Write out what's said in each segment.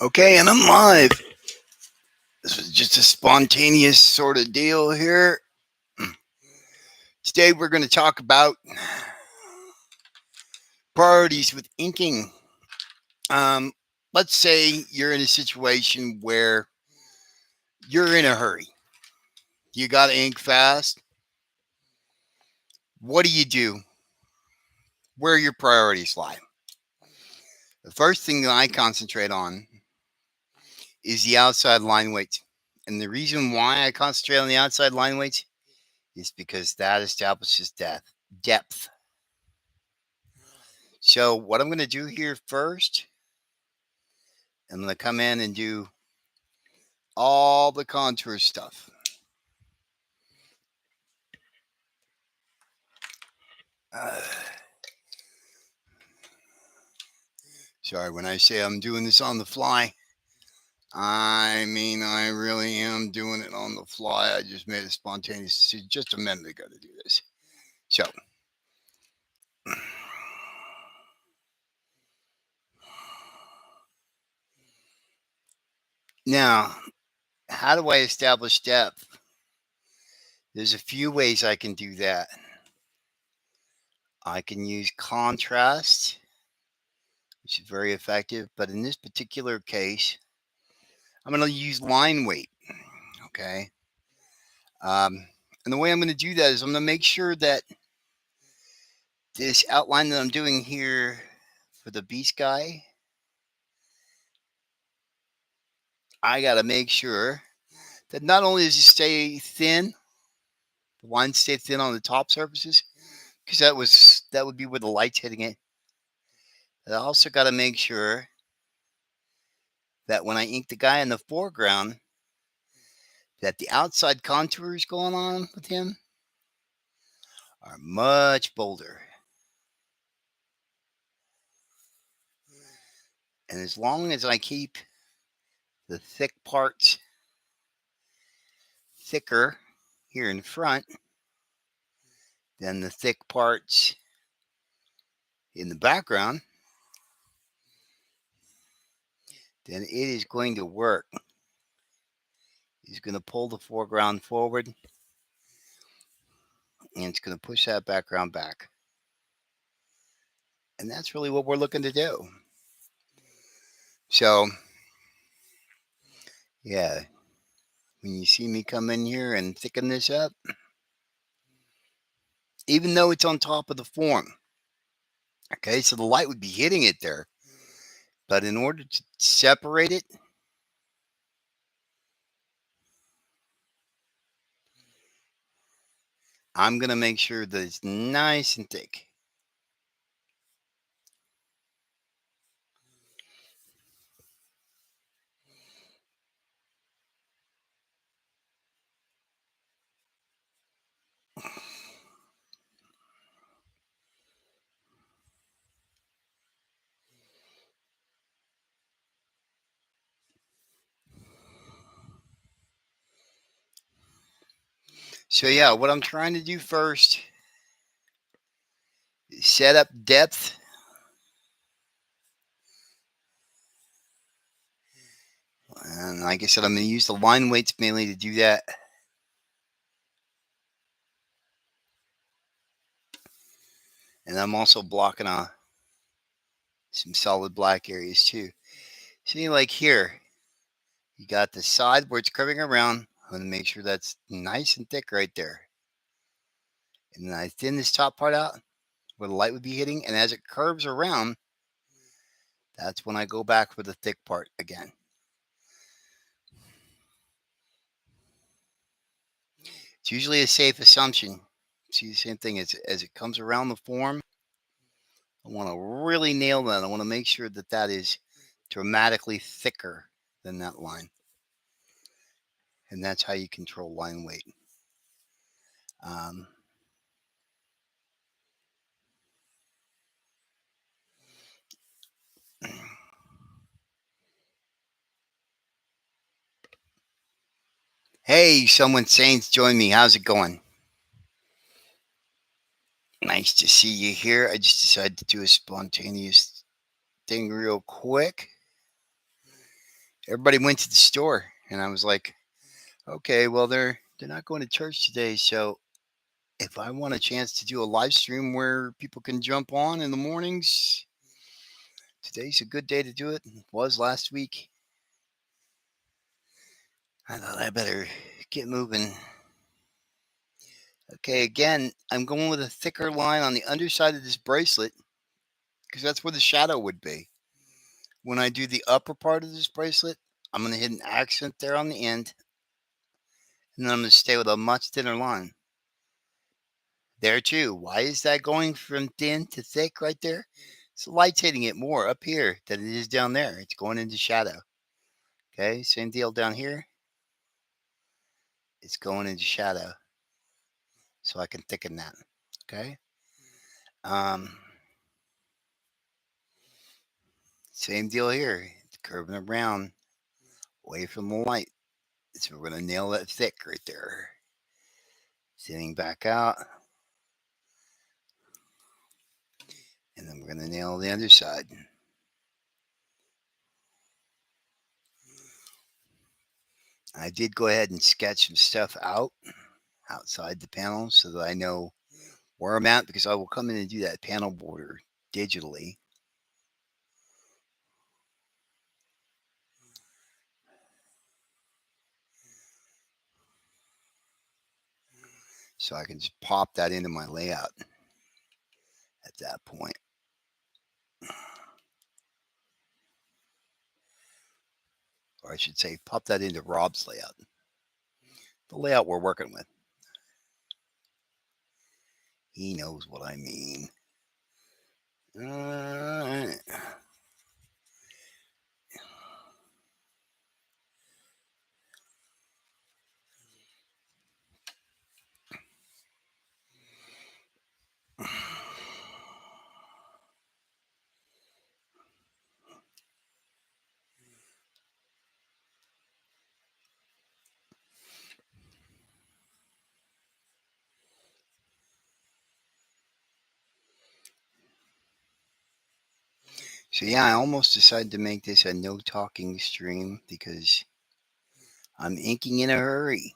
Okay, and I'm live. This was just a spontaneous sort of deal here. Today we're going to talk about priorities with inking. Um, let's say you're in a situation where you're in a hurry. You got to ink fast. What do you do? Where your priorities lie? The first thing that I concentrate on is the outside line weight. And the reason why I concentrate on the outside line weight is because that establishes depth. So what I'm going to do here first, I'm going to come in and do all the contour stuff. Uh, Sorry, when I say I'm doing this on the fly, I mean I really am doing it on the fly. I just made a spontaneous decision just a minute ago to do this. So, now, how do I establish depth? There's a few ways I can do that. I can use contrast, which is very effective, but in this particular case, I'm going to use line weight. Okay. And the way I'm going to do that is I'm going to make sure that this outline that I'm doing here for the beast guy, I got to make sure that not only does it stay thin, the lines stay thin on the top surfaces, because that would be where the light's hitting it. But I also got to make sure that when I ink the guy in the foreground, that the outside contours going on with him are much bolder. And as long as I keep the thick parts thicker here in front than the thick parts in the background, then it is going to work. It's going to pull the foreground forward and it's going to push that background back. And that's really what we're looking to do. So, yeah, when you see me come in here and thicken this up, even though it's on top of the form, okay, so the light would be hitting it there. But in order to separate it, I'm going to make sure that it's nice and thick. So, yeah, what I'm trying to do first is set up depth. And like I said, I'm going to use the line weights mainly to do that. And I'm also blocking some solid black areas too. See, like here, you got the side where it's curving around. I'm going to make sure that's nice and thick right there. And then I thin this top part out where the light would be hitting. And as it curves around, that's when I go back for the thick part again. It's usually a safe assumption. See, the same thing as it comes around the form. I want to really nail that. I want to make sure that that is dramatically thicker than that line. And that's how you control line weight. Um, Hey, someone Saints join me. How's it going? Nice to see you here. I just decided to do a spontaneous thing real quick. Everybody went to the store, and I was like, okay, well they're not going to church today, so if I want a chance to do a live stream where people can jump on in the mornings, today's a good day to do it. It was last week. I thought I better get moving. Okay, again, I'm going with a thicker line on the underside of this bracelet because that's where the shadow would be. When I do the upper part of this bracelet, I'm going to hit an accent there on the end, and then I'm going to stay with a much thinner line. There too. Why is that going from thin to thick right there? It's light's hitting it more up here than it is down there. It's going into shadow. Okay, same deal down here. It's going into shadow. So I can thicken that. Okay. Um, Same deal here. It's curving around away from the light. So we're going to nail that thick right there. Thinning back out. And then we're going to nail the other side. I did go ahead and sketch some stuff out outside the panel so that I know where I'm at, because I will come in and do that panel border digitally. So I can just pop that into my layout at that point. Or I should say, pop that into Rob's layout, the layout we're working with. He knows what I mean. Alright. So yeah, I almost decided to make this a no talking stream because I'm inking in a hurry.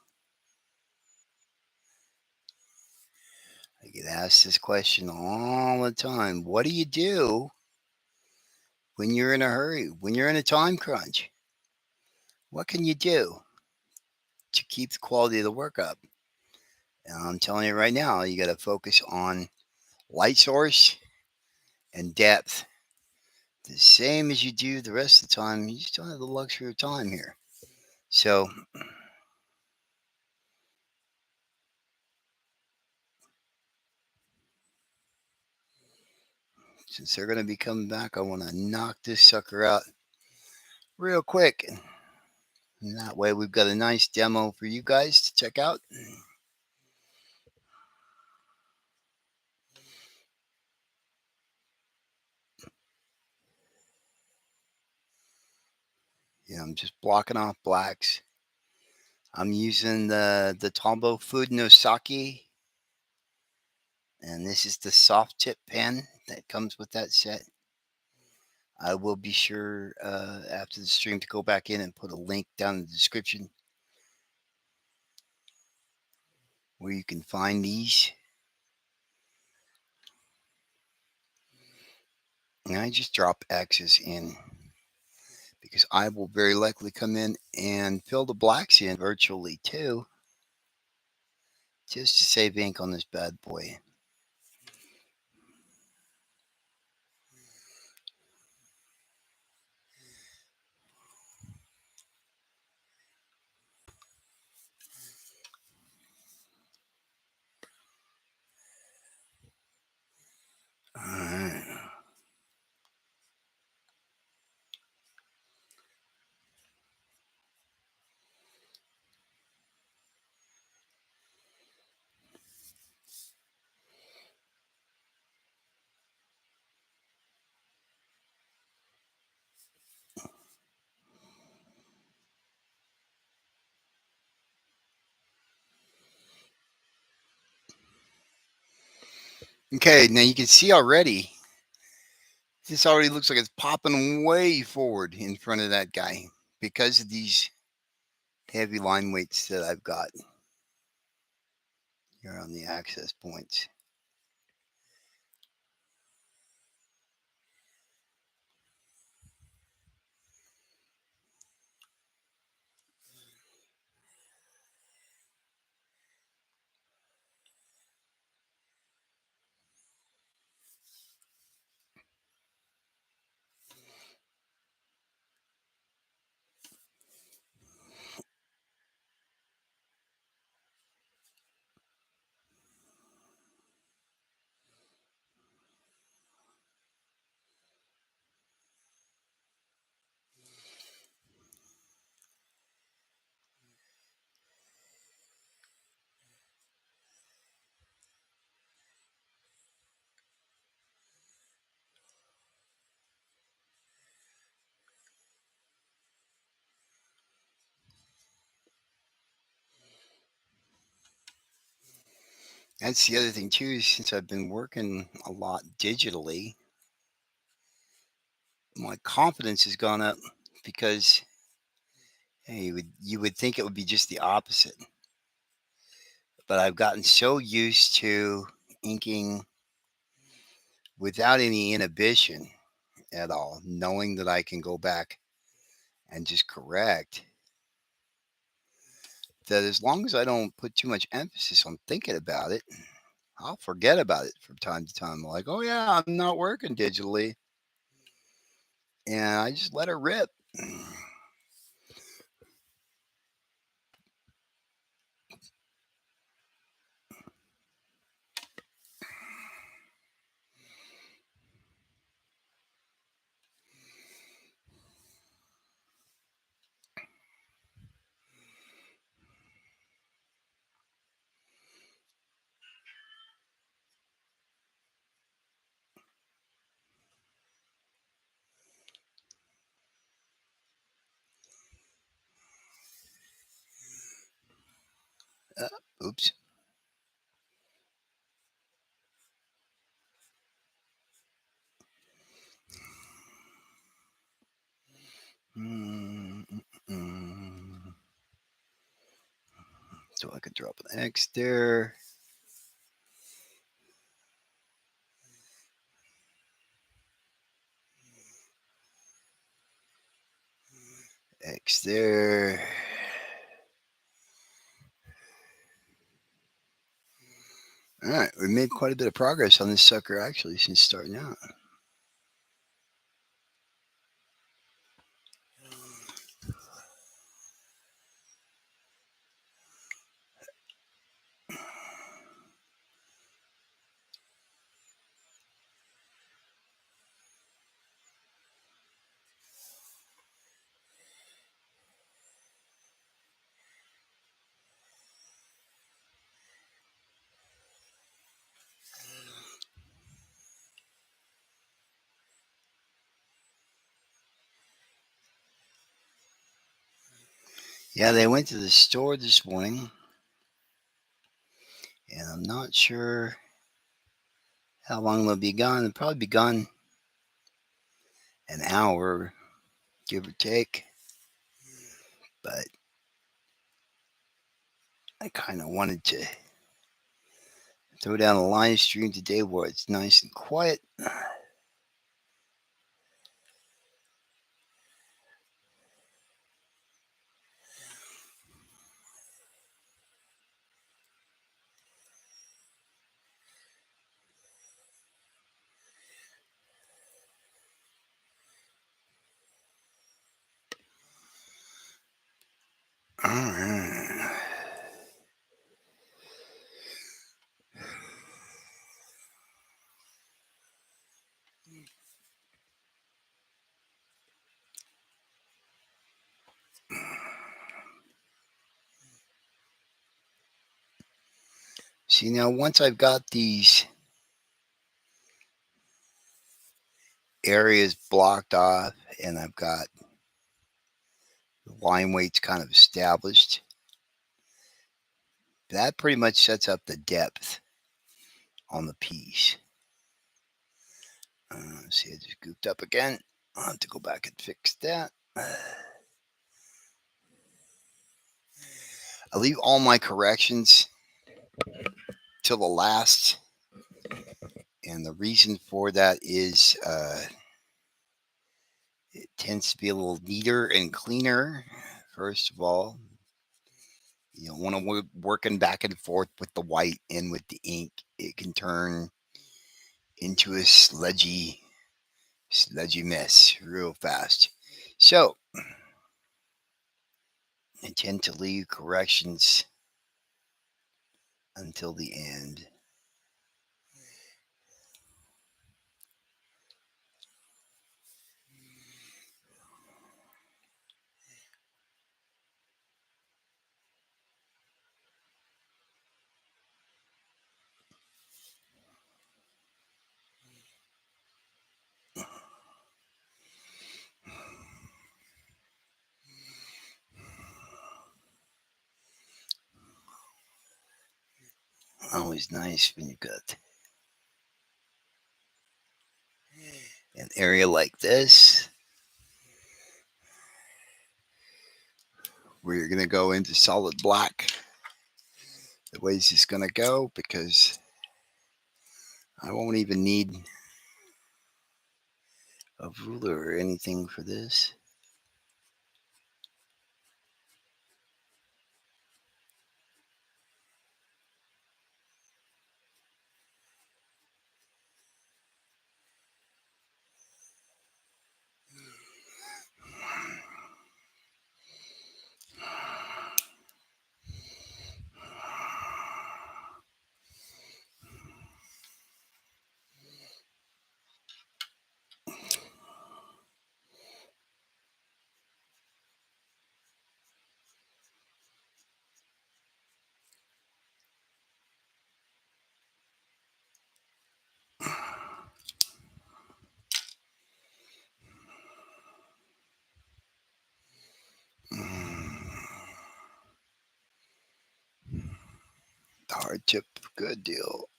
I get asked this question all the time. What do you do when you're in a hurry, when you're in a time crunch? What can you do to keep the quality of the work up? And I'm telling you right now, you got to focus on light source and depth. The same as you do the rest of the time. You just don't have the luxury of time here. So since they're going to be coming back, I want to knock this sucker out real quick. And that way we've got a nice demo for you guys to check out. Yeah, I'm just blocking off blacks. I'm using the Tombow Food no Sake. And this is the soft tip pen that comes with that set. I will be sure after the stream to go back in and put a link down in the description where you can find these. And I just drop X's in because I will very likely come in and fill the blacks in virtually too, just to save ink on this bad boy. All right. Okay, now you can see already, this already looks like it's popping way forward in front of that guy. because of these heavy line weights that I've got here on the access points. That's the other thing too, since I've been working a lot digitally, my confidence has gone up because hey, you would think it would be just the opposite. But I've gotten so used to inking without any inhibition at all, knowing that I can go back and just correct, that as long as I don't put too much emphasis on thinking about it, I'll forget about it from time to time. Like, oh yeah, I'm not working digitally, and I just let it rip. Oops. Mm, mm, mm. So I could drop an X there. X there. All right, we made quite a bit of progress on this sucker actually since starting out. Yeah, they went to the store this morning, and I'm not sure how long they'll be gone. They'll probably be gone an hour, give or take. But I kind of wanted to throw down a live stream today where it's nice and quiet. All right. See, now once I've got these areas blocked off and I've got the line weights kind of established, that pretty much sets up the depth on the piece. See, I just goofed up again. I'll have to go back and fix that. I leave all my corrections till the last, and the reason for that is it tends to be a little neater and cleaner. First of all, you don't want to working back and forth with the white and with the ink. It can turn into a sludgy mess real fast. So I tend to leave corrections until the end. Always nice when you got an area like this where you're going to go into solid black the way this is going to go, because I won't even need a ruler or anything for this. The hard tip, good deal.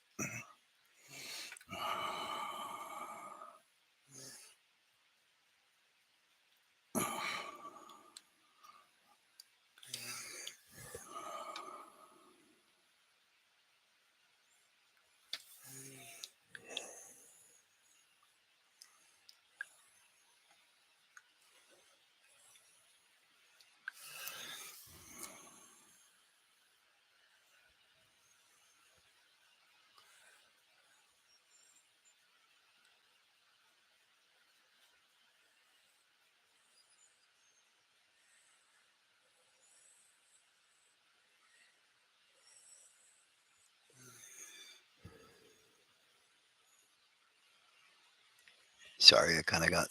Sorry, I kind of got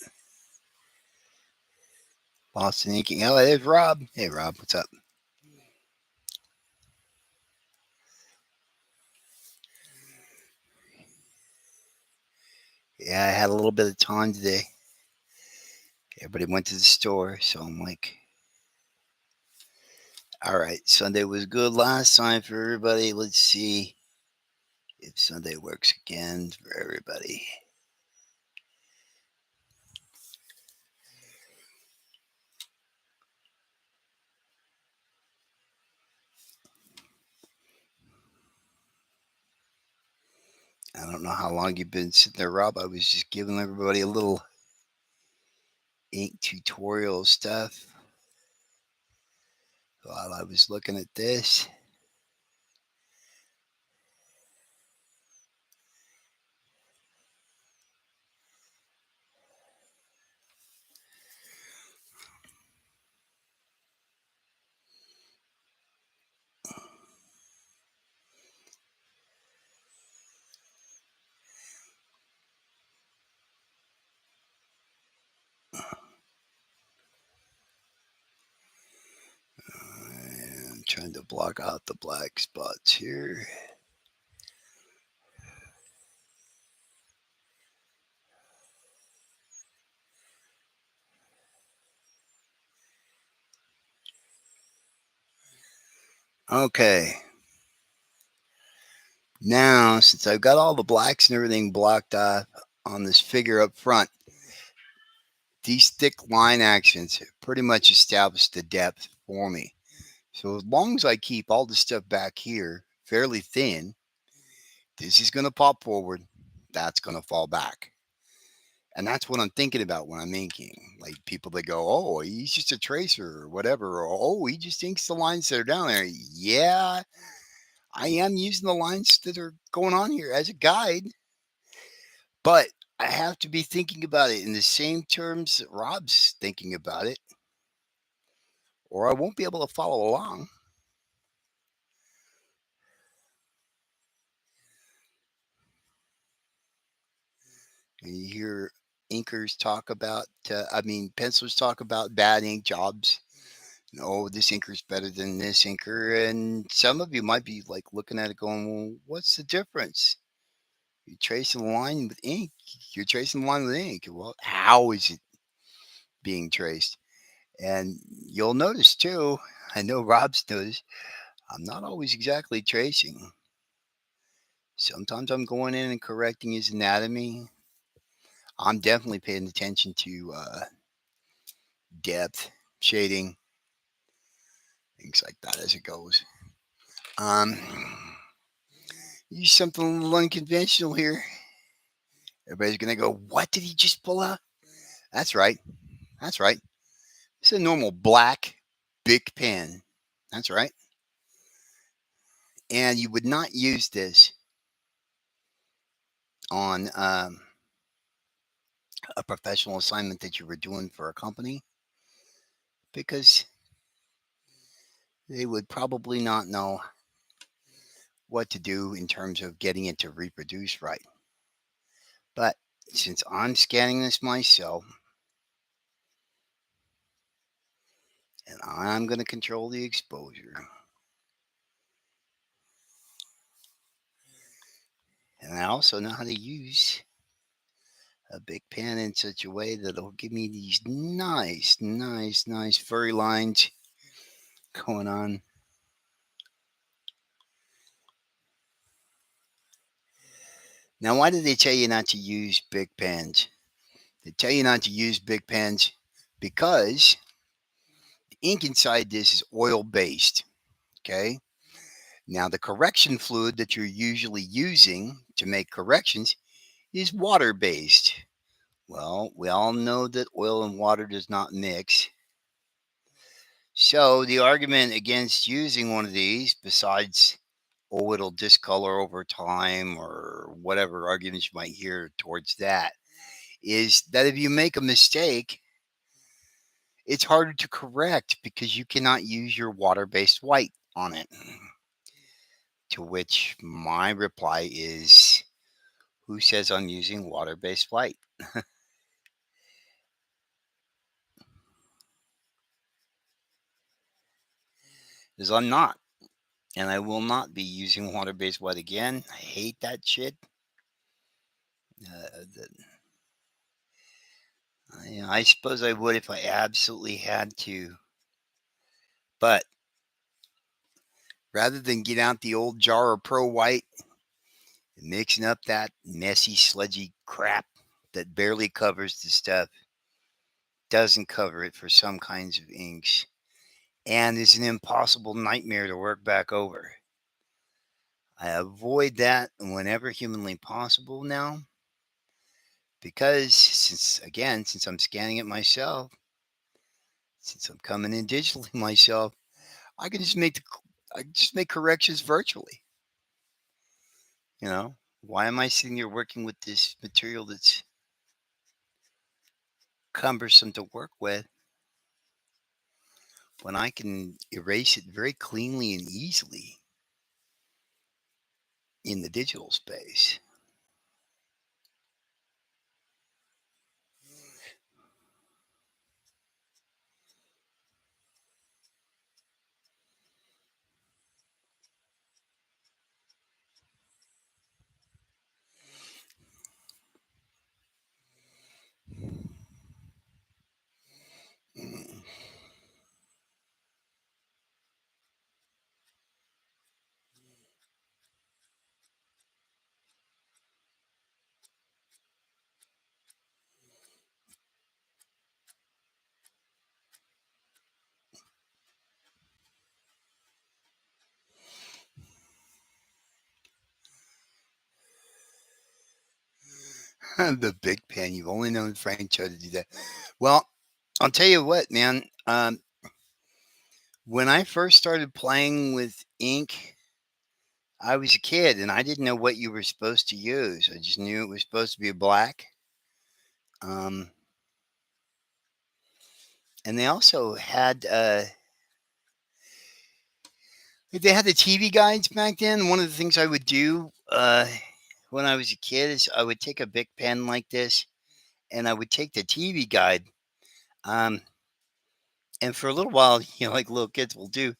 lost in inking. Oh, there's Rob. Hey, Rob, what's up? Yeah, I had a little bit of time today. Everybody went to the store, so I'm like, all right, Sunday was good last time for everybody. Let's see if Sunday works again for everybody. I don't know how long you've been sitting there, Rob. I was just giving everybody a little ink tutorial stuff while I was looking at this. And I'm trying to block out the black spots here. Okay. Now, since I've got all the blacks and everything blocked off on this figure up front, these thick line actions pretty much establish the depth for me. So as long as I keep all the stuff back here fairly thin, this is going to pop forward. That's going to fall back. And that's what I'm thinking about when I'm inking. Like people that go, oh, he's just a tracer or whatever. Or, oh, he just inks the lines that are down there. Yeah, I am using the lines that are going on here as a guide, but I have to be thinking about it in the same terms that Rob's thinking about it, or I won't be able to follow along. And you hear inkers talk about, pencilers talk about bad ink jobs. Oh, this inker's better than this inker. And some of you might be like looking at it going, well, what's the difference? You're tracing the line with ink. You're tracing the line with ink. Well, how is it being traced? And you'll notice too, I know Rob's noticed, I'm not always exactly tracing. Sometimes I'm going in and correcting his anatomy. I'm definitely paying attention to depth, shading, things like that as it goes. Um, Use something a little unconventional here. Everybody's gonna go, "What did he just pull out?" That's right. That's right. It's a normal black Bic pen. That's right. And you would not use this on a professional assignment that you were doing for a company because they would probably not know what to do in terms of getting it to reproduce right. But since I'm scanning this myself and I'm going to control the exposure, and I also know how to use a Bic pen in such a way that it'll give me these nice furry lines going on. Now, why did they tell you not to use Bic pens? They tell you not to use Bic pens because the ink inside this is oil based. Okay. Now, the correction fluid that you're usually using to make corrections is water based. Well, we all know that oil and water does not mix. So, the argument against using one of these, besides, oh, it'll discolor over time or whatever arguments you might hear towards that, is that if you make a mistake, it's harder to correct because you cannot use your water based white on it. To which my reply is, who says I'm using water based white? Because I'm not. And I will not be using water based white again. I hate that shit. The, I suppose I would if I absolutely had to. But rather than get out the old jar of Pro White and mixing up that messy, sludgy crap that barely covers the stuff, doesn't cover it for some kinds of inks, and is an impossible nightmare to work back over. I avoid that whenever humanly possible now because since I'm scanning it myself, since I'm coming in digitally myself, I can just I can just make corrections virtually. You know, why am I sitting here working with this material that's cumbersome to work with when I can erase it very cleanly and easily in the digital space? Mm. The big pen. You've only known Frank Cho to do that. Well, I'll tell you what, man. When I first started playing with ink, I was a kid and I didn't know what you were supposed to use. I just knew it was supposed to be a black. Um, and they also had they had the TV guides back then. One of the things I would do when I was a kid is I would take a big pen like this and I would take the TV guide. Um, and for a little while, like little kids will do,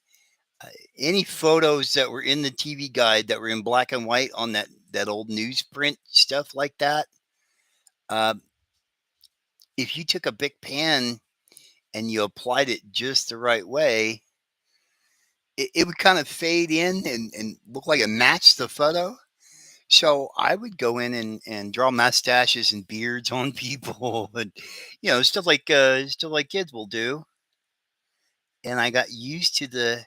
uh, any photos that were in the TV guide that were in black and white on that old newsprint stuff like that. Uh, if you took a big pen and you applied it just the right way, it would kind of fade in and look like it matched the photo. So I would go in and draw mustaches and beards on people and stuff like kids will do. And I got used to the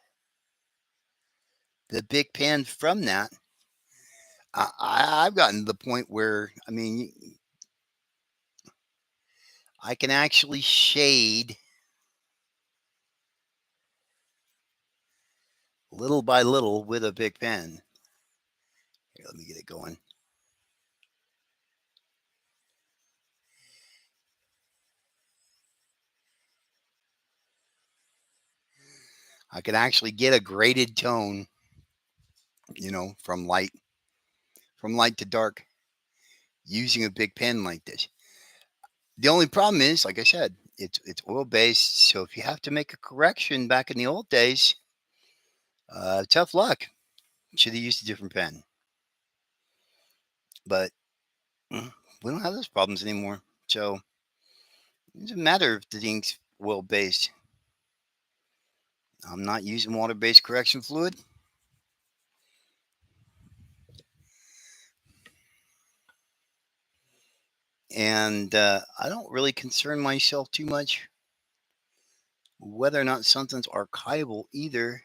big pen from that. I've gotten to the point where I can actually shade little by little with a big pen. Here, let me get it going. I can actually get a graded tone, from light to dark using a big pen like this. The only problem is, like I said, it's oil based. So if you have to make a correction back in the old days, tough luck. Should have used a different pen. But we don't have those problems anymore. So it doesn't matter if the ink's oil based. I'm not using water based correction fluid. And I don't really concern myself too much whether or not something's archival either.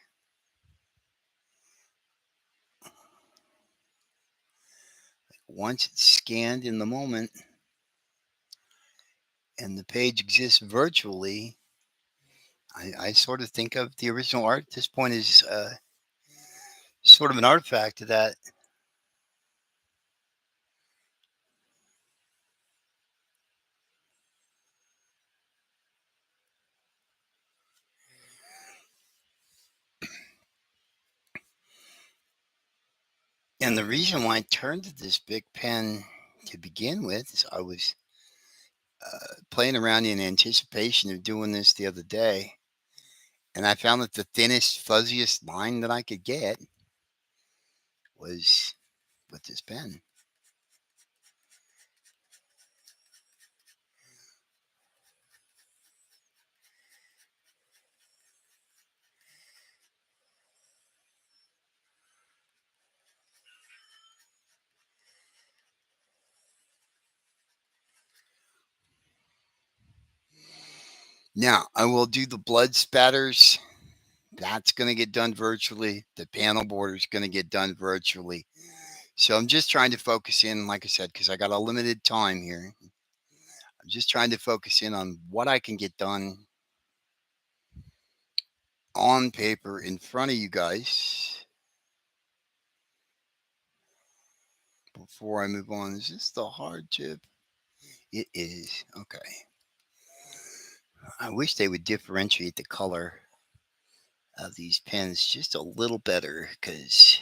Once it's scanned in the moment and the page exists virtually, I sort of think of the original art at this point as sort of an artifact of that. And the reason why I turned to this big pen to begin with is I was playing around in anticipation of doing this the other day. And I found that the thinnest, fuzziest line that I could get was with this pen. Now, I will do the blood spatters. That's going to get done virtually. The panel border is going to get done virtually. So I'm just trying to focus in, like I said, because I got a limited time here. I'm just trying to focus in on what I can get done on paper in front of you guys before I move on. Is this the hard tip? It is. Okay. I wish they would differentiate the color of these pens just a little better because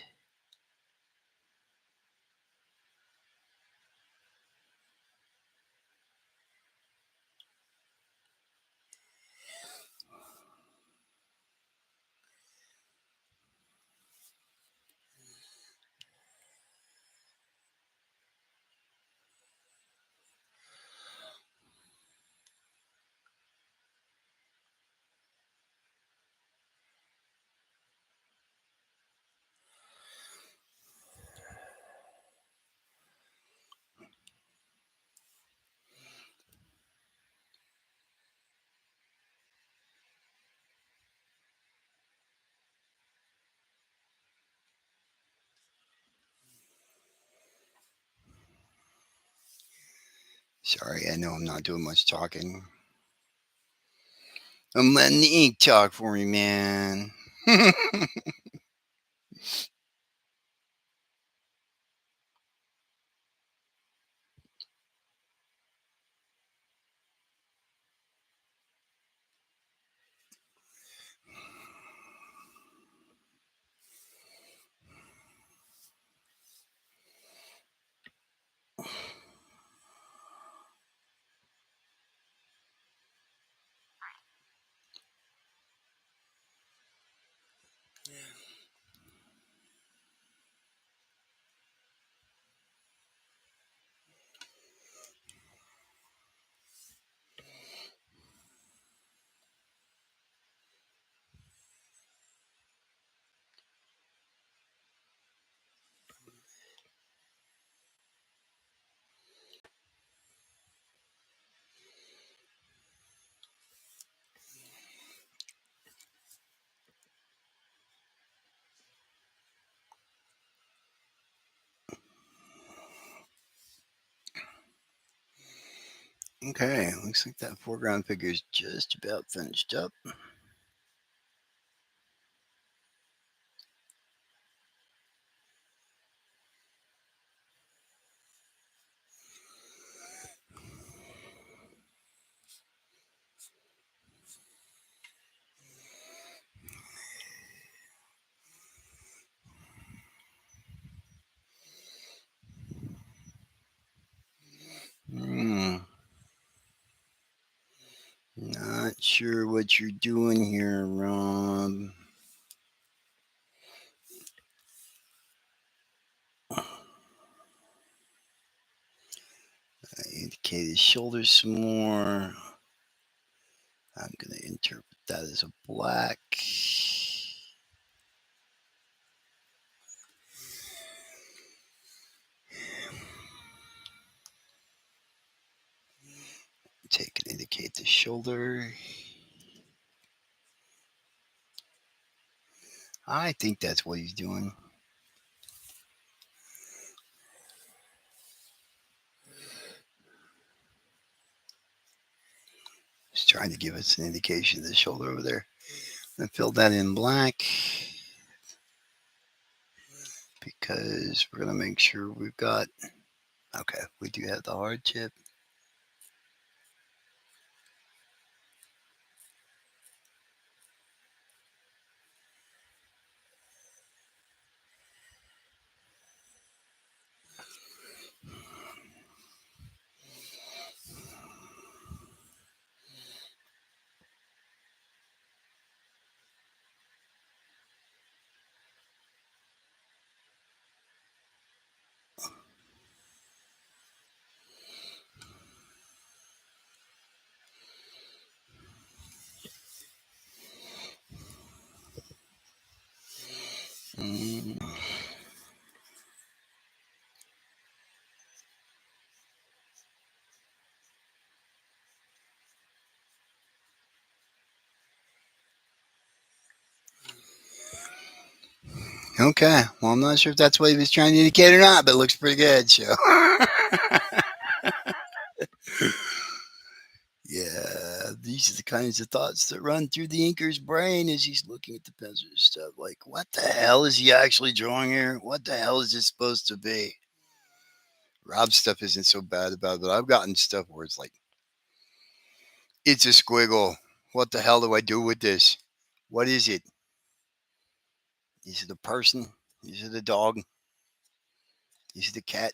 Sorry, I know I'm not doing much talking. I'm letting the ink talk for me, man. Okay, looks like that foreground figure is just about finished up. Hmm. Not sure what you're doing here, Rob. Indicate his shoulders some more. I'm going to interpret that as a black. Take and indicate the shoulder. I think that's what he's doing. He's trying to give us an indication of the shoulder over there. And fill that in black because we're going to make sure we've got. Okay, we do have the hard chip. Mm. Okay, well, I'm not sure if that's what he was trying to indicate or not, but it looks pretty good. So, yeah, these are the kinds of thoughts that run through the inker's brain as he's looking at the pencil and stuff. Like, what the hell is he actually drawing here? What the hell is this supposed to be? Rob's stuff isn't so bad about it, but I've gotten stuff where it's like, it's a squiggle. What the hell do I do with this? What is it? Is it a person? Is it a dog? Is it a cat?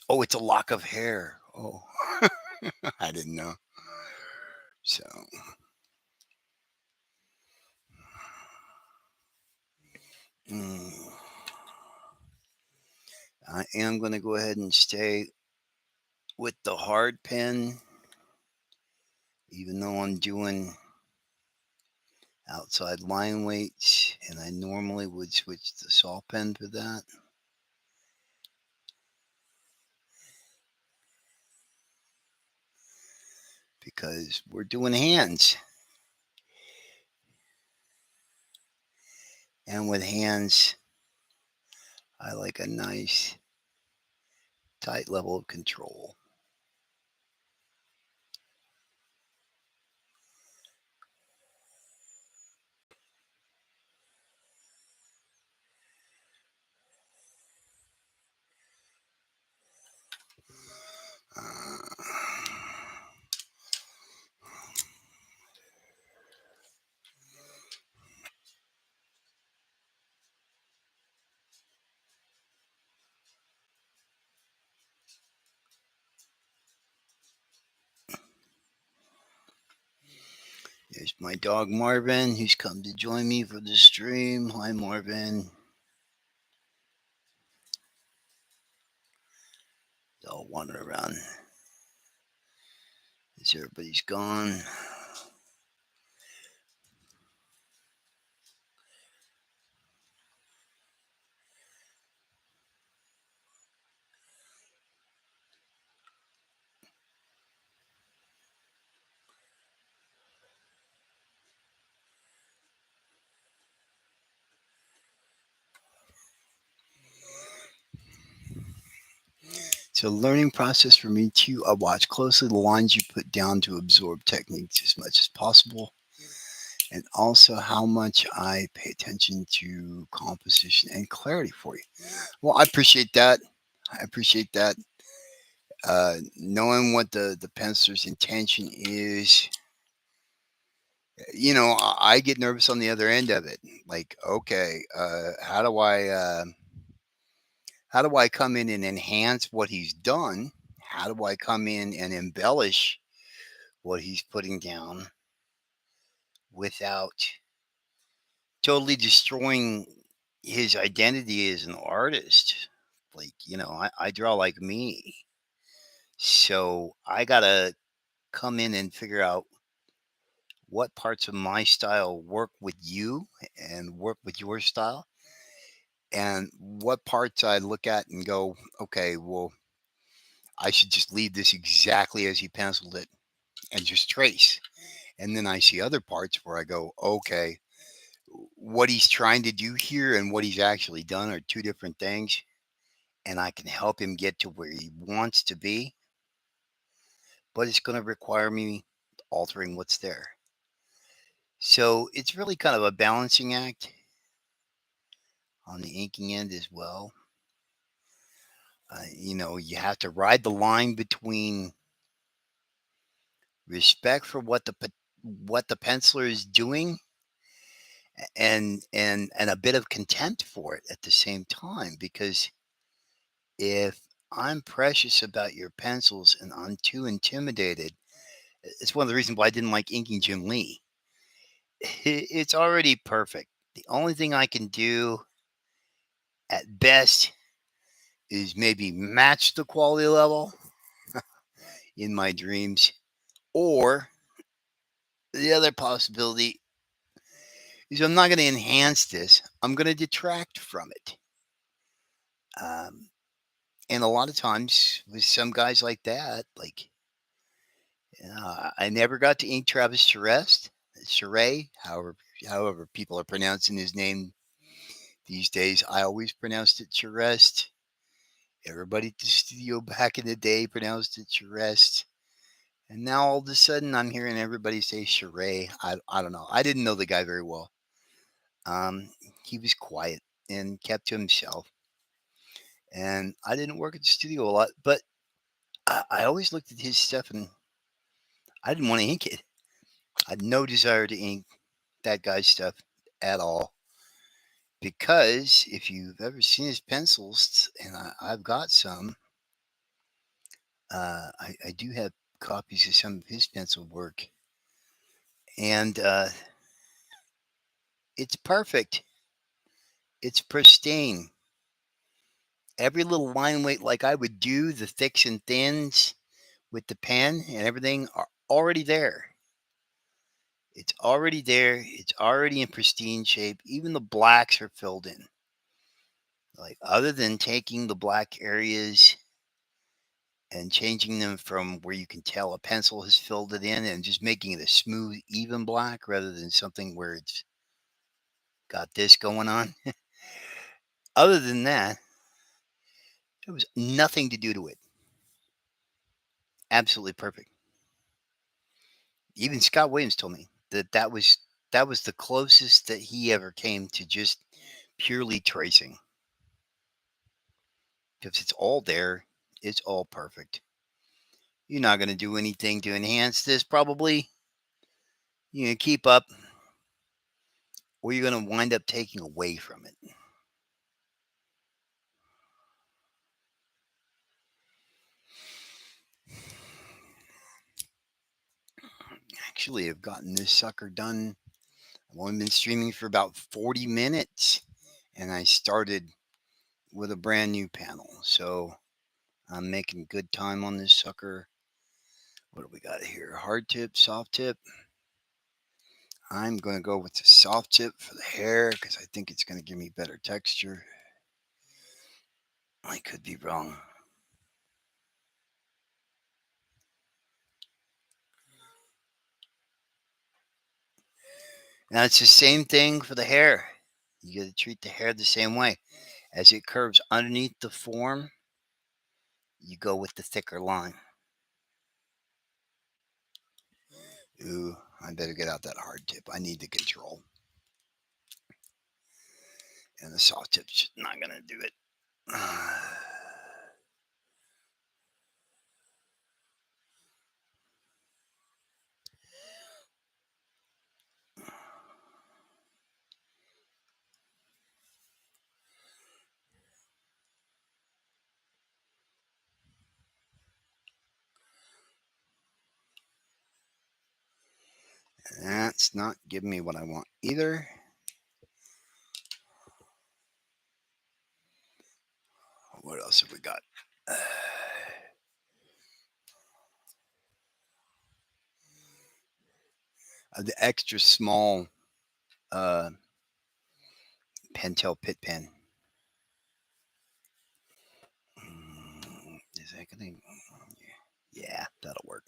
Oh, it's a lock of hair. Oh, I didn't know. So, mm, I am going to go ahead and stay with the hard pen, even though I'm doing outside line weights, and I normally would switch to saw pen for that. Because we're doing hands. And with hands, I like a nice tight level of control. Uh, There's my dog Marvin, who's come to join me for the stream. Hi, Marvin. He's all wandering around as everybody's gone. So, learning process for me too. I watch closely the lines you put down to absorb techniques as much as possible, and also how much I pay attention to composition and clarity for you. Well, I appreciate that. I appreciate that. Knowing what the penciler's intention is, I get nervous on the other end of it. Like, okay, how do I come in and enhance what he's done? How do I come in and embellish what he's putting down without totally destroying his identity as an artist? Like, I draw like me. So I got to come in and figure out what parts of my style work with you and work with your style, and what parts I look at and go, okay, well, I should just leave this exactly as he penciled it and just trace. And then I see other parts where I go, okay, what he's trying to do here and what he's actually done are two different things. And I can help him get to where he wants to be, but it's going to require me altering what's there. So it's really kind of a balancing act on the inking end as well. You have to ride the line between respect for what the penciler is doing, and a bit of contempt for it at the same time, because if I'm precious about your pencils and I'm too intimidated, it's one of the reasons why I didn't like inking Jim Lee. It's already perfect. The only thing I can do at best is maybe match the quality level in my dreams, or the other possibility is I'm not going to enhance this. I'm going to detract from it. Um, and a lot of times with some guys like that, like I never got to ink Travis Charest, however people are pronouncing his name these days. I always pronounced it Charest. Everybody at the studio back in the day pronounced it Charest. And now all of a sudden I'm hearing everybody say Charest. I don't know. I didn't know the guy very well. Um, he was quiet and kept to himself. And I didn't work at the studio a lot, but I always looked at his stuff and I didn't want to ink it. I had no desire to ink that guy's stuff at all. Because if you've ever seen his pencils, and I've got some, I do have copies of some of his pencil work, and it's perfect. It's pristine. Every little line weight, like I would do, the thicks and thins with the pen and everything, are already there. It's already there. It's already in pristine shape. Even the blacks are filled in. Like, other than taking the black areas and changing them from where you can tell a pencil has filled it in and just making it a smooth, even black rather than something where it's got this going on. Other than that, There was nothing to do to it. Absolutely perfect. Even Scott Williams told me that was the closest that he ever came to just purely tracing. Because it's all there. It's all perfect. You're not going to do anything to enhance this, probably. You're going to keep up, or you're going to wind up taking away from it. Actually, I've gotten this sucker done. I've only been streaming for about 40 minutes, and I started with a brand new panel. So I'm making good time on this sucker. What do we got here? Hard tip, soft tip. I'm going to go with the soft tip for the hair because I think it's going to give me better texture. I could be wrong. Now it's the same thing for the hair. You got to treat the hair the same way. As it curves underneath the form, you go with the thicker line. Ooh, I better get out that hard tip. I need the control. And the soft tip's just not going to do it. That's not giving me what I want either. What else have we got? The extra small Pentel pit pen. Is that gonna? Yeah, that'll work.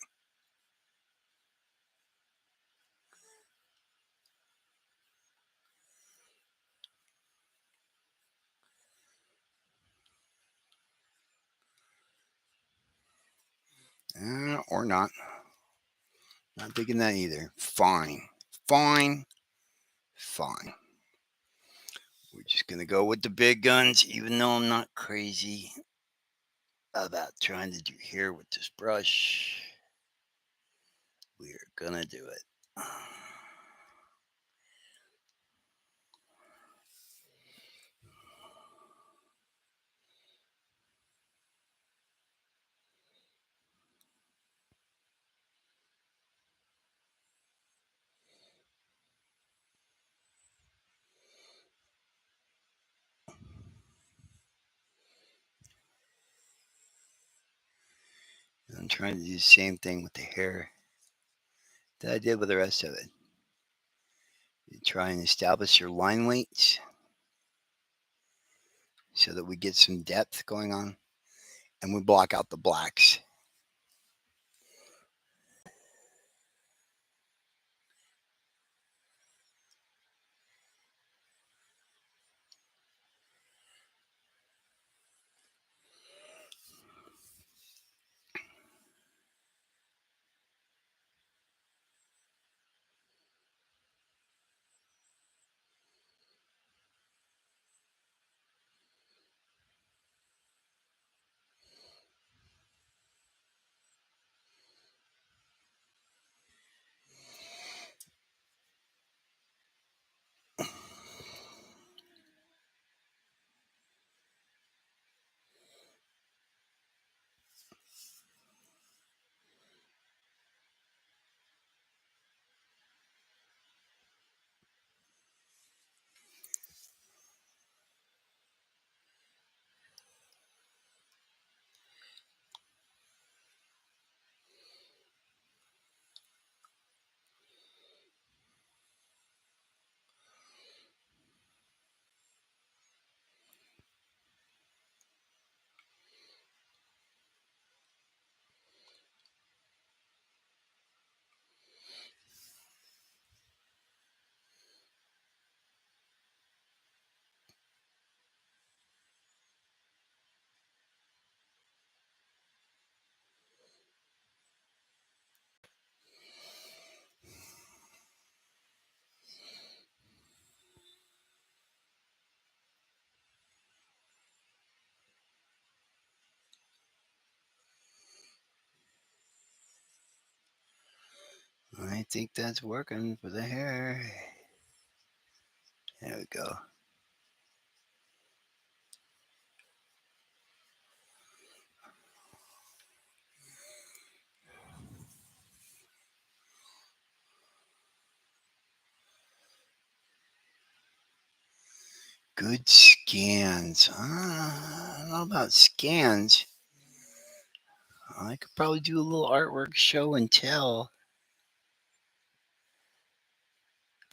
Or not. Not digging that either. Fine. Fine. Fine. We're just gonna go with the big guns, even though I'm not crazy about trying to do hair with this brush. We're gonna do it. I'm trying to do the same thing with the hair that I did with the rest of it. You try and establish your line weights so that we get some depth going on, and we block out the blacks. I think that's working for the hair. There we go. Good scans. I don't know about scans. I could probably do a little artwork show and tell,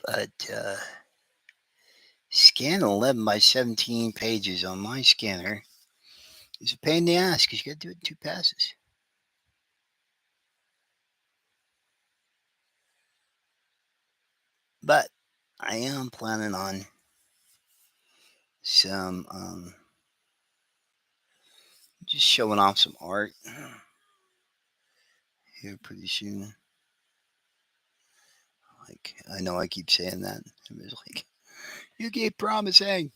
but scan 11 by 17 pages on my scanner is a pain in the ass because you got to do it in 2 passes. But I am planning on some just showing off some art here pretty soon. Like, I know I keep saying that. It's like, you keep promising.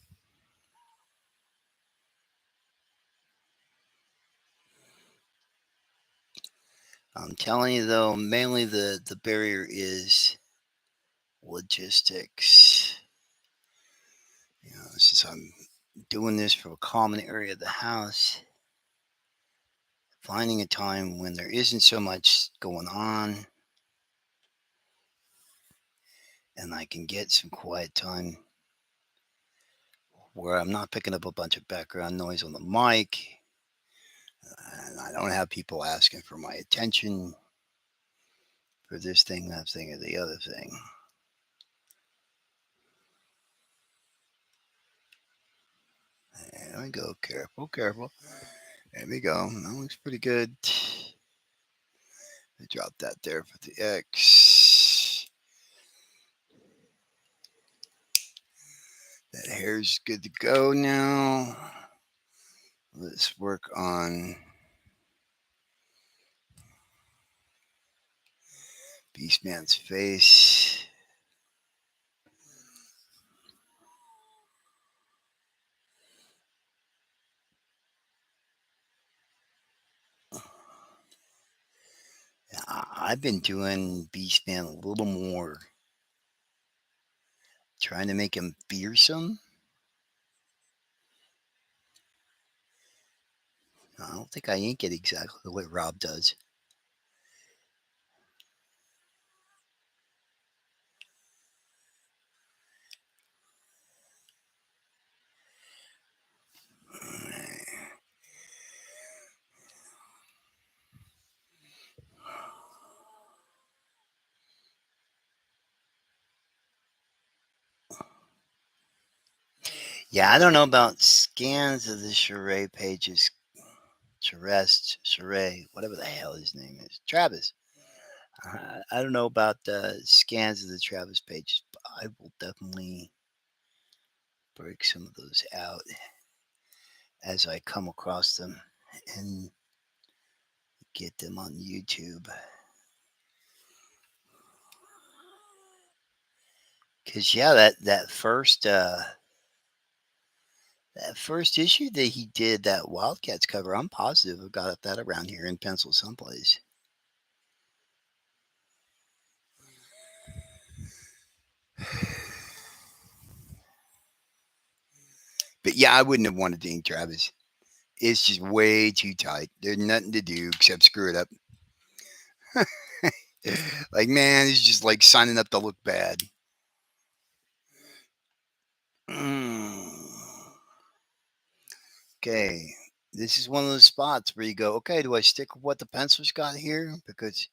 I'm telling you though, mainly the barrier is logistics. Since I'm doing this for a common area of the house, finding a time when there isn't so much going on and I can get some quiet time where I'm not picking up a bunch of background noise on the mic and I don't have people asking for my attention for this thing, that thing, or the other thing. There we go. Careful, careful. There we go. That looks pretty good. I dropped that there for the X. That hair's good to go now. Let's work on Beastman's face. I've been doing Beastman a little more, trying to make him fearsome. I don't think I ink it exactly the way Rob does. Yeah, I don't know about scans of the Charade pages. Charest, whatever the hell his name is. Travis. I don't know about the scans of the Travis pages, but I will definitely break some of those out as I come across them and get them on YouTube. Cause yeah, that first issue that he did, that Wildcats cover, I'm positive I got that around here in pencil someplace. But yeah, I wouldn't have wanted to ink Travis. It's just way too tight. There's nothing to do except screw it up. Like, man, it's just like signing up to look bad. Okay, this is one of those spots where you go, okay, do I stick with what the pencil's got here? Because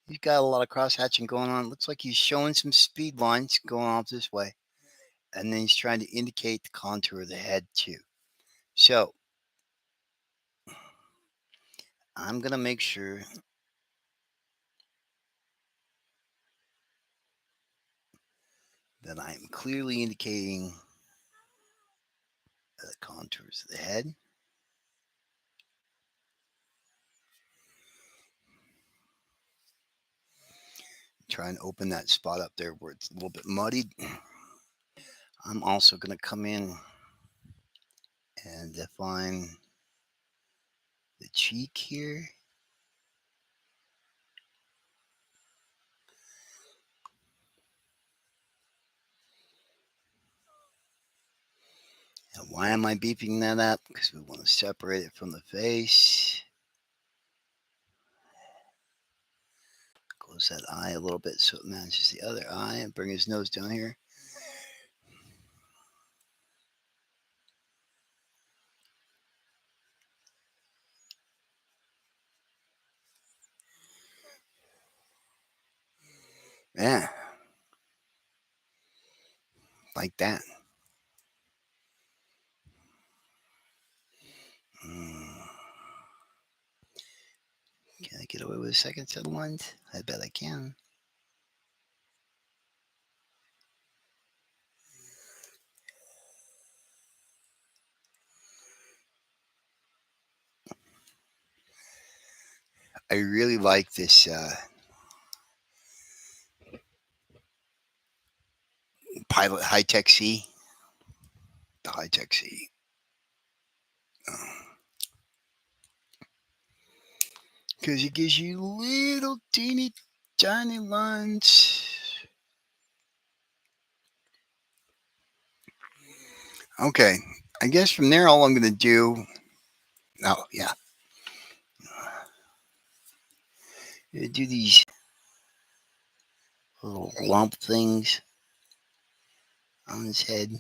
he's got a lot of cross hatching going on. Looks like he's showing some speed lines going off this way. And then he's trying to indicate the contour of the head too. So I'm going to make sure that I'm clearly indicating the contours of the head. Try and open that spot up there where it's a little bit muddied. I'm also going to come in and define the cheek here. Why am I beeping that up? Because we want to separate it from the face. Close that eye a little bit so it matches the other eye and bring his nose down here. Yeah. Like that. Can I get away with a second set of lines? I bet I can. I really like this Pilot Hi-Tech C. The Hi-Tech C. Because it gives you little teeny tiny lines. Okay, I guess from there all I'm going to do. Oh, yeah. Do these little lump things on his head.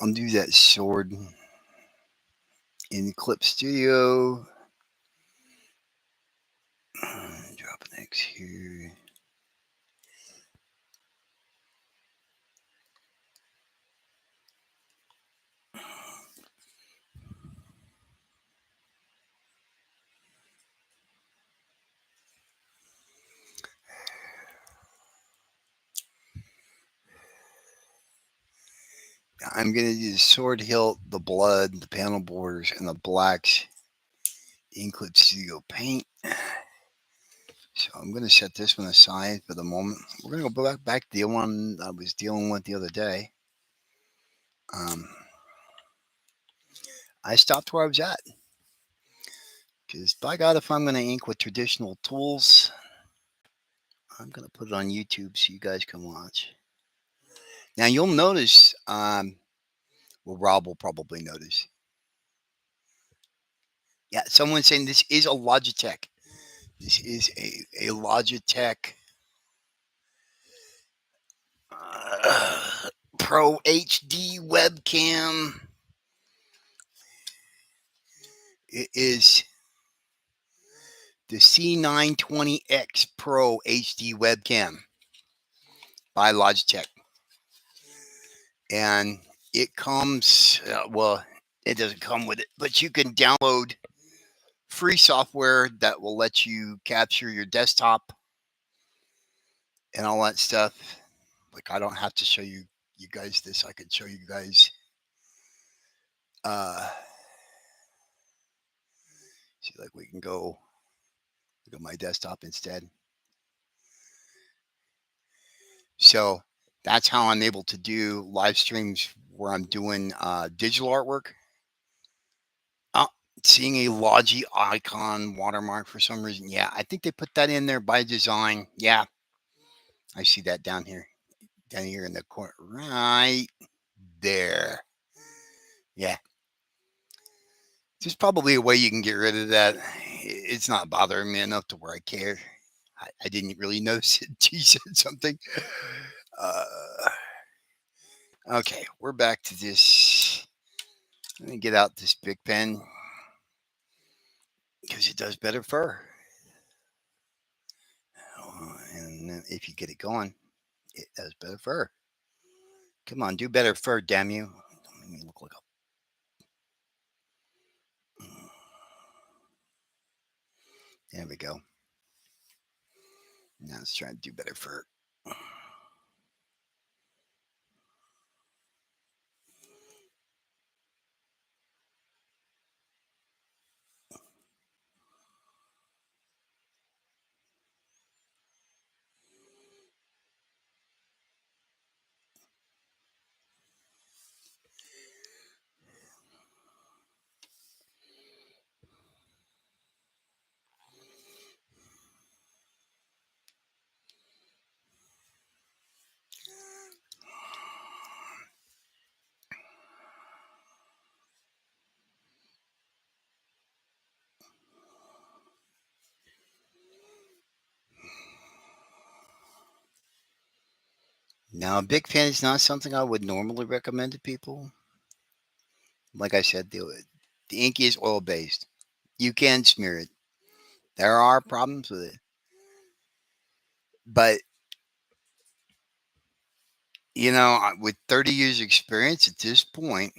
I'll do that sword in Clip Studio. Drop an X here. I'm going to do the sword hilt, the blood, the panel borders, and the blacks in Clip Studio Paint. So I'm going to set this one aside for the moment. We're going to go back to the one I was dealing with the other day. I stopped where I was at. Because by God, if I'm going to ink with traditional tools, I'm going to put it on YouTube so you guys can watch. Now you'll notice, well, Rob will probably notice. Yeah, someone's saying this is a Logitech. This is a Logitech Pro HD webcam. It is the C920X Pro HD webcam by Logitech. And it comes, well, it doesn't come with it, but you can download free software that will let you capture your desktop and all that stuff. Like, I don't have to show you guys this. I could show you guys. See, like, we can go to my desktop instead. So that's how I'm able to do live streams where I'm doing digital artwork. Seeing a Logi icon watermark for some reason. Yeah, I think they put that in there by design. Yeah, I see that down here in the corner, right there. Yeah, there's probably a way you can get rid of that. It's not bothering me enough to where I care. I didn't really notice it until you said something. Okay, we're back to this. Let me get out this big pen because it does better fur. And if you get it going, It has better fur. Come on, do better fur, damn you. Don't make me look like a. There we go. Now let's try to do better fur. Now, a big fan is not something I would normally recommend to people. Like I said, the ink is oil based. You can smear it. There are problems with it. But, with 30 years experience at this point,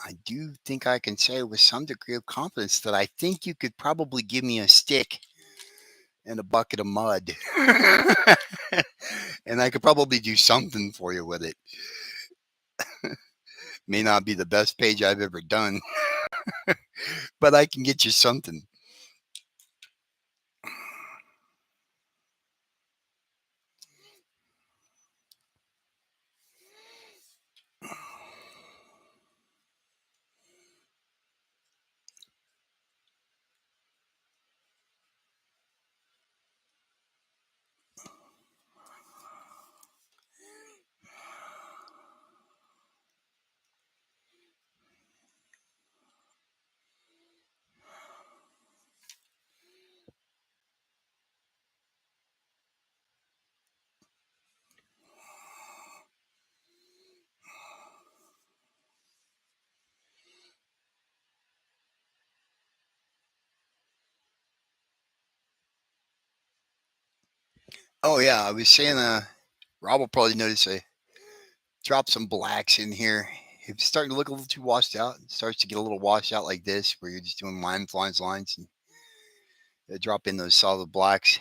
I do think I can say with some degree of confidence that I think you could probably give me a stick and a bucket of mud. And I could probably do something for you with it. May not be the best page I've ever done, but I can get you something. Oh yeah, I was saying Rob will probably notice I dropped some blacks in here. It's starting to look a little too washed out. It starts to get a little washed out like this, where you're just doing lines, and drop in those solid blacks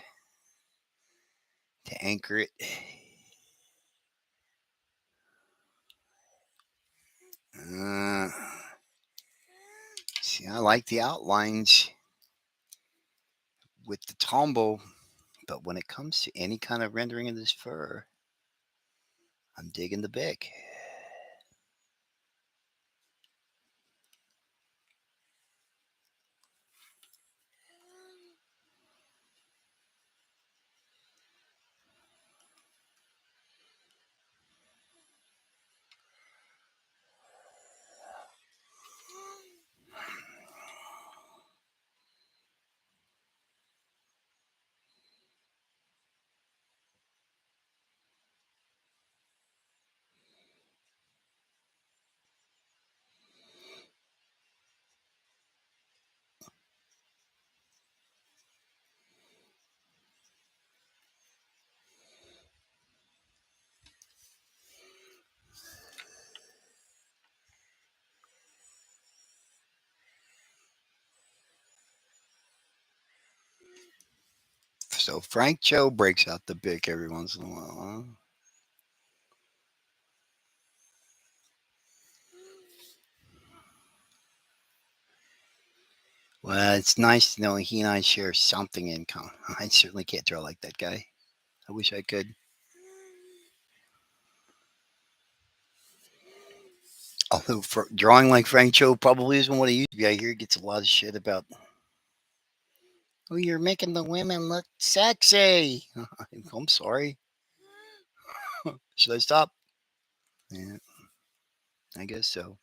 to anchor it. Uh, See, I like the outlines with the Tombow, but when it comes to any kind of rendering of this fur, I'm digging the Bic. So Frank Cho breaks out the Bic every once in a while. Huh? Well, it's nice to know he and I share something in common. I certainly can't draw like that guy. I wish I could. Although for drawing like Frank Cho probably isn't what he used to be. I hear he gets a lot of shit about, oh, you're making the women look sexy. I'm sorry. Should I stop? Yeah, I guess so.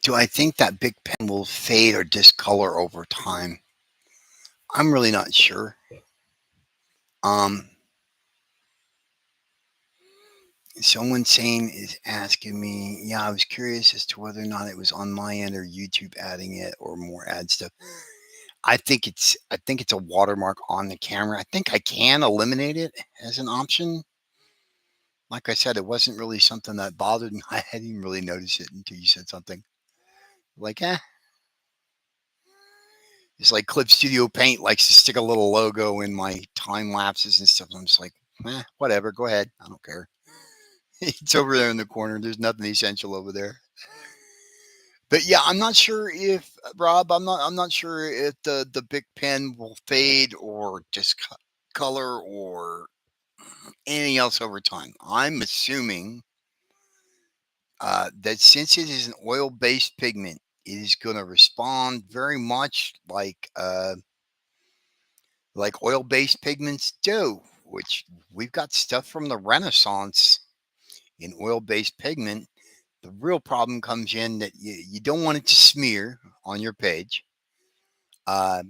Do I think that Big Pen will fade or discolor over time? I'm really not sure. Um, Someone saying is asking me, yeah, I was curious as to whether or not it was on my end or YouTube adding it or more ad stuff. I think it's a watermark on the camera. I think I can eliminate it as an option. Like I said, it wasn't really something that bothered me. I hadn't even really noticed it until you said something. Like, it's like Clip Studio Paint likes to stick a little logo in my time lapses and stuff. I'm just like, whatever, go ahead. I don't care. It's over there in the corner. There's nothing essential over there. But yeah, I'm not sure if Rob. I'm not sure if the Big Pen will fade or just color or anything else over time. I'm assuming that since it is an oil-based pigment, it is going to respond very much like oil-based pigments do. Which we've got stuff from the Renaissance in oil-based pigment. The real problem comes in that you don't want it to smear on your page. Uh,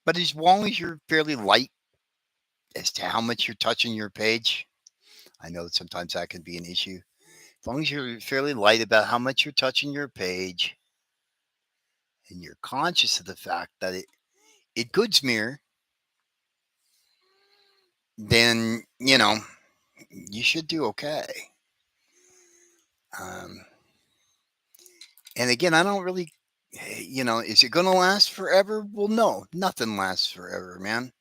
but as long as you're fairly light as to how much you're touching your page, I know that sometimes that can be an issue. As long as you're fairly light about how much you're touching your page and you're conscious of the fact that it could smear, then, you should do okay. Um, and again, I don't really, is it going to last forever? Well, no, nothing lasts forever, man.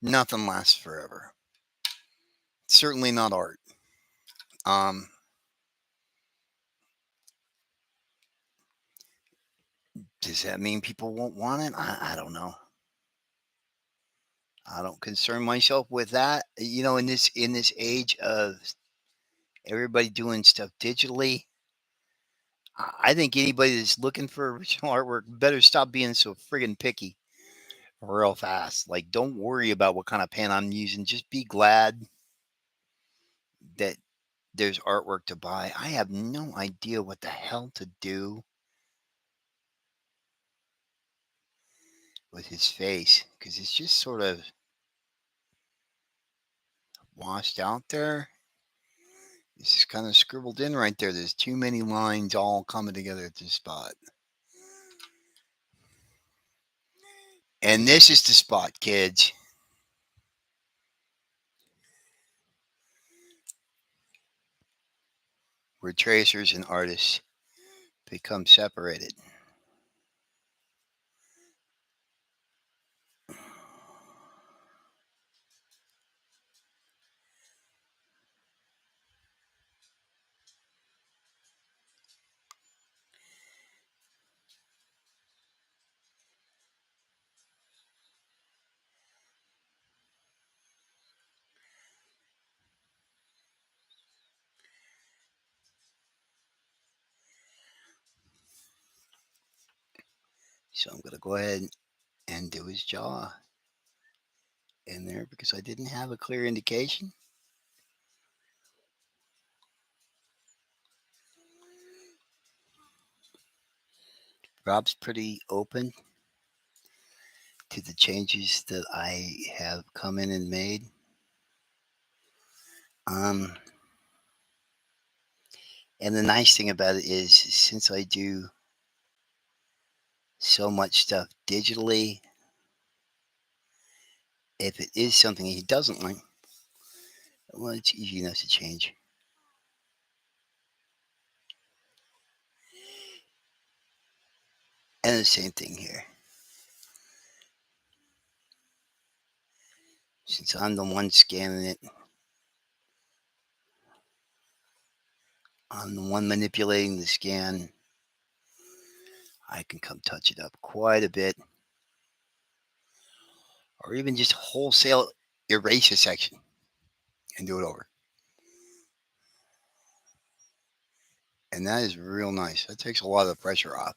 Nothing lasts forever. Certainly not art. Um, does that mean people won't want it? I don't know. I don't concern myself with that. In this age of everybody doing stuff digitally, I think anybody that's looking for original artwork better stop being so friggin' picky real fast. Like, don't worry about what kind of pen I'm using. Just be glad that there's artwork to buy. I have no idea what the hell to do with his face because it's just sort of washed out there. It's just kind of scribbled in right there. There's too many lines all coming together at this spot. And this is the spot, kids, where tracers and artists become separated. So I'm going to go ahead and do his jaw in there because I didn't have a clear indication. Rob's pretty open to the changes that I have come in and made. Um, and the nice thing about it is, since I do so much stuff digitally, if it is something he doesn't like, well, it's easy enough to change. And the same thing here. Since I'm the one scanning it, I'm the one manipulating the scan, I can come touch it up quite a bit. Or even just wholesale erase a section and do it over. And that is real nice. That takes a lot of the pressure off.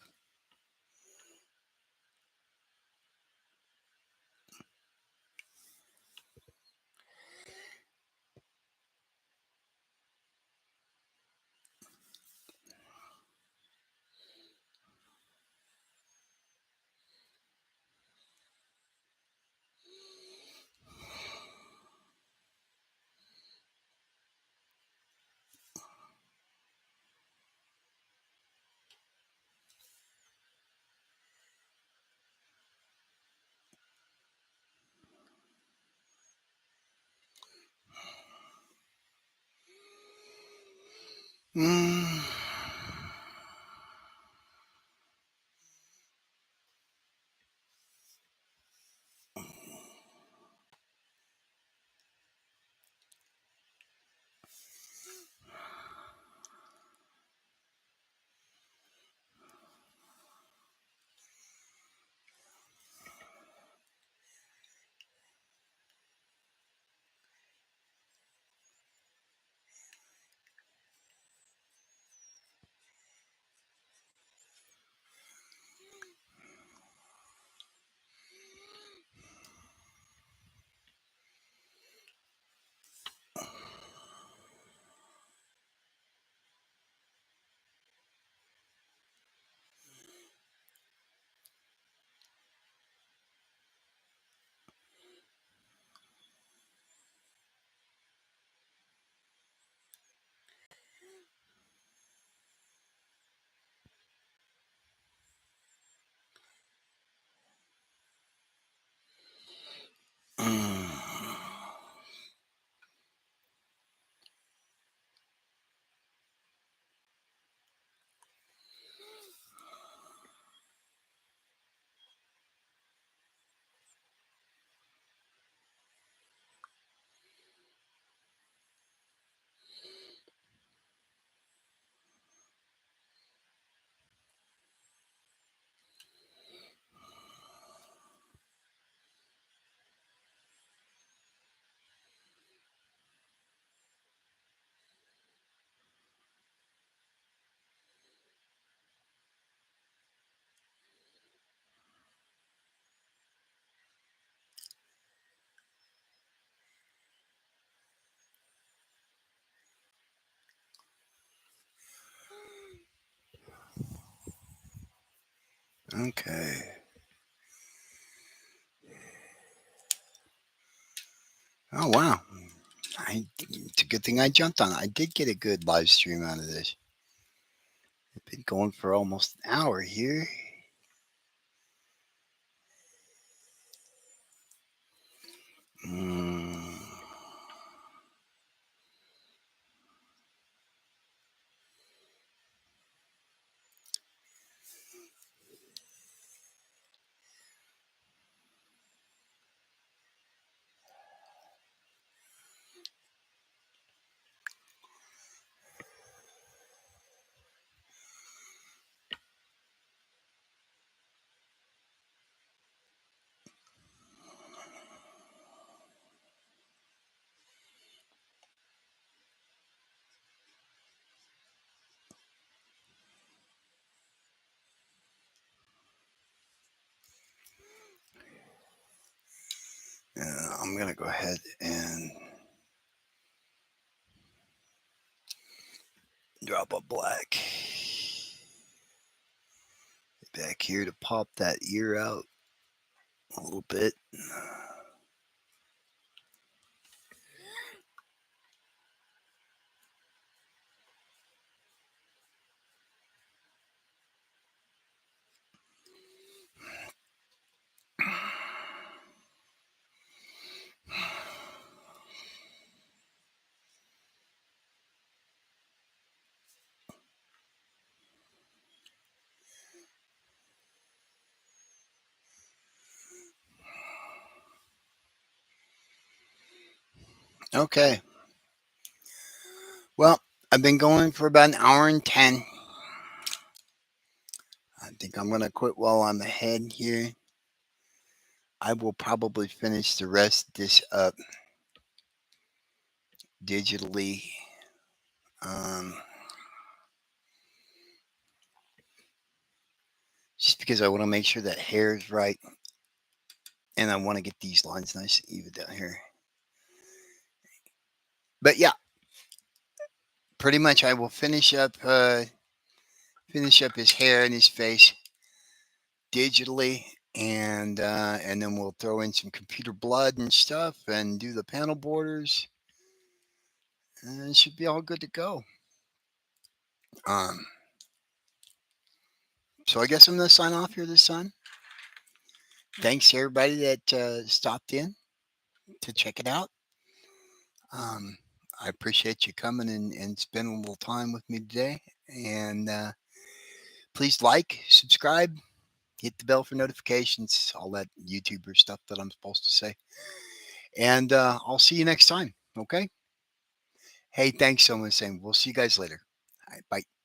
Mm. Okay. Oh wow. It's a good thing I jumped on it. I did get a good live stream out of this. It's been going for almost an hour here. Mm. I'm gonna go ahead and drop a black back here to pop that ear out a little bit. Okay. Well, I've been going for about an hour and 10. I think I'm gonna quit while I'm ahead here. I will probably finish the rest of this up digitally. Um, just because I want to make sure that hair is right, and I want to get these lines nice and even down here. But yeah, pretty much I will finish up his hair and his face digitally, and then we'll throw in some computer blood and stuff, and do the panel borders, and it should be all good to go. Um, so I guess I'm gonna sign off here this time. Thanks to everybody that stopped in to check it out. Um, I appreciate you coming and spending a little time with me today. And please like, subscribe, hit the bell for notifications, all that YouTuber stuff that I'm supposed to say. And I'll see you next time. Okay. Hey, thanks so much, Sam. We'll see you guys later. All right, bye.